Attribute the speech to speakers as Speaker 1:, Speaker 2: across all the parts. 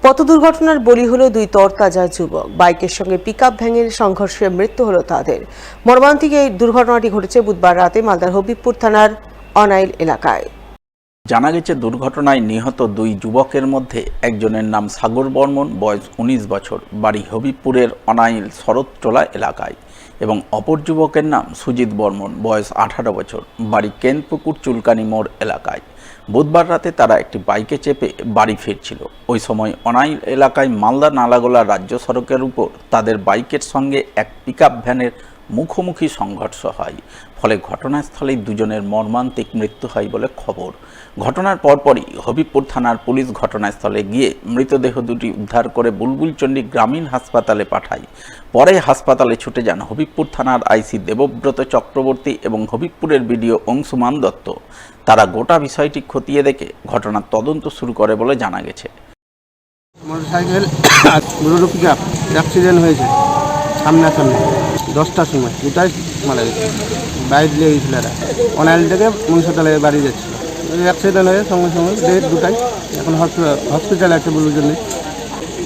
Speaker 1: পথ দুর্ঘটনার বলি হলো দুই তরতাজা যুবক। বাইকের সঙ্গে পিকআপ ভ্যানের সংঘর্ষে মৃত্যু হলো তাদের। মর্মান্তিক এই দুর্ঘটনাটি ঘটেছে বুধবার রাতে মালদার হবিবপুর থানার অনাইল এলাকায়।
Speaker 2: জানা গেছে, দুর্ঘটনায় নিহত দুই যুবকের মধ্যে একজনের নাম সাগর বর্মন, বয়স 19 বছর, বাড়ি হবিবপুরের অনাইল শরৎটোলা এলাকায়, এবং অপর যুবকের নাম সুজিত বর্মন, বয়স 18 বছর, বাড়ি কেনপুকুর চুলকানি মোড় এলাকায়। বুধবার রাতে তারা একটি বাইকে চেপে বাড়ি ফিরছিল। ওই সময় অনাইল এলাকায় মালদা নালাগোলা রাজ্য সড়কের উপর তাদের বাইকের সঙ্গে এক পিকআপ ভ্যানের মুখোমুখি সংঘর্ষ হয়। ফলে ঘটনাস্থলেই দুজনের মর্মান্তিক মৃত্যু হয় বলে খবর। ঘটনার পরপরই হবিবপুর থানার পুলিশ ঘটনাস্থলে গিয়ে মৃতদেহ দুটি উদ্ধার করে বুলবুলচন্ডী গ্রামীণ হাসপাতালে পাঠায়। পরে হাসপাতালে ছুটে যান হবিবপুর থানার আইসি দেবব্রত চক্রবর্তী এবং হবিবপুরের বিডিও অংশুমান দত্ত। তারা গোটা বিষয়টি খতিয়ে দেখে ঘটনার তদন্ত শুরু করে বলে জানা গেছে।
Speaker 3: মোটরসাইকেল আর বুলেরো পিকআপ অ্যাক্সিডেন্ট হয়েছে সামনাসামনি 10টার সময়, দুটাই মারা গেছে। বাইক নিয়ে গেছিল এরা অনাইল থেকে মুন্সিপালের বাড়ি যাচ্ছিল। অ্যাক্সিডেন্ট হয়ে সঙ্গে সঙ্গে ডেট দুটাই। এখন হসপিটালে আছে বুলবুলচন্ডী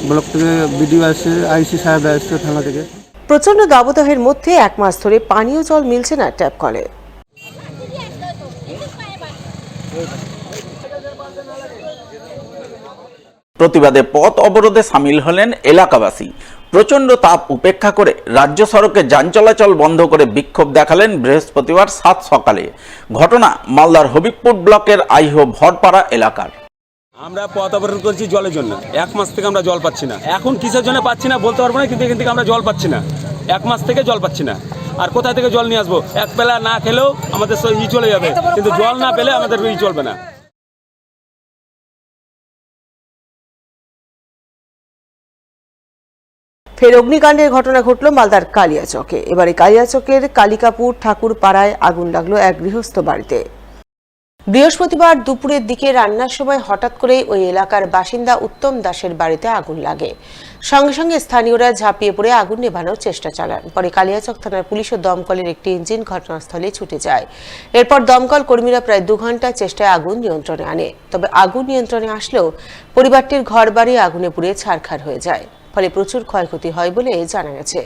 Speaker 3: ব্লক থেকে বিডিও আসছে, আইসি সাহেব আসছে থানা থেকে।
Speaker 1: প্রচণ্ড দাবদাহের মধ্যে 1 মাস ধরে পানীয় জল মিলছে না ট্যাপ কলে।
Speaker 2: প্রতিবাদে পথ অবরোধে সামিল হলেন এলাকাবাসী। প্রচণ্ড তাপ উপেক্ষা করে রাজ্য সড়কে যান চলাচল বন্ধ করে বিক্ষোভ দেখালেন বৃহস্পতিবার 7 সকালে। ঘটনা মালদার হবিবপুর ব্লকের আইহো ভরপাড়া এলাকার।
Speaker 4: আমরা পথ অবরোধ করছি জলের জন্য। 1 মাস থেকে আমরা জল পাচ্ছি না। এখন কিসের জন্য পাচ্ছি না বলতে পারবো না, কিন্তু এখান থেকে আমরা জল পাচ্ছি না। 1 মাস থেকে জল পাচ্ছি না। আর কোথা থেকে জল নিয়ে আসবো? এক বেলা না খেলেও আমাদের চলে যাবে, কিন্তু জল না পেলে আমাদের চলবে না।
Speaker 1: ফের অগ্নিকাণ্ডের ঘটনা ঘটল মালদার কালিয়াচকে। এবারে কালিয়াচকের কালিকাপুর ঠাকুর পাড়ায় আগুন লাগলো এক গৃহস্থ বাড়িতে। বৃহস্পতিবার দুপুরের দিকে রান্নার সময় হঠাৎ করে ওই এলাকার বাসিন্দা উত্তম দাসের বাড়িতে আগুন লাগে। সঙ্গে সঙ্গে স্থানীয়রা ঝাঁপিয়ে পড়ে আগুন নেভানোর চেষ্টা চালান। পরে কালিয়াচক থানার পুলিশ ও দমকলের একটি ইঞ্জিন ঘটনাস্থলে ছুটে যায়। এরপর দমকল কর্মীরা প্রায় 2 ঘন্টা চেষ্টায় আগুন নিয়ন্ত্রণে আনে। তবে আগুন নিয়ন্ত্রণে আসলেও পরিবারটির ঘরবাড়ি আগুনে পুড়ে ছারখার হয়ে যায়। ফলে প্রচুর ক্ষয়ক্ষতি হয় বলে জানা গেছে।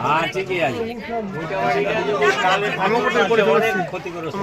Speaker 5: হ্যাঁ ঠিকই আছে।
Speaker 3: ক্ষতিগ্রস্ত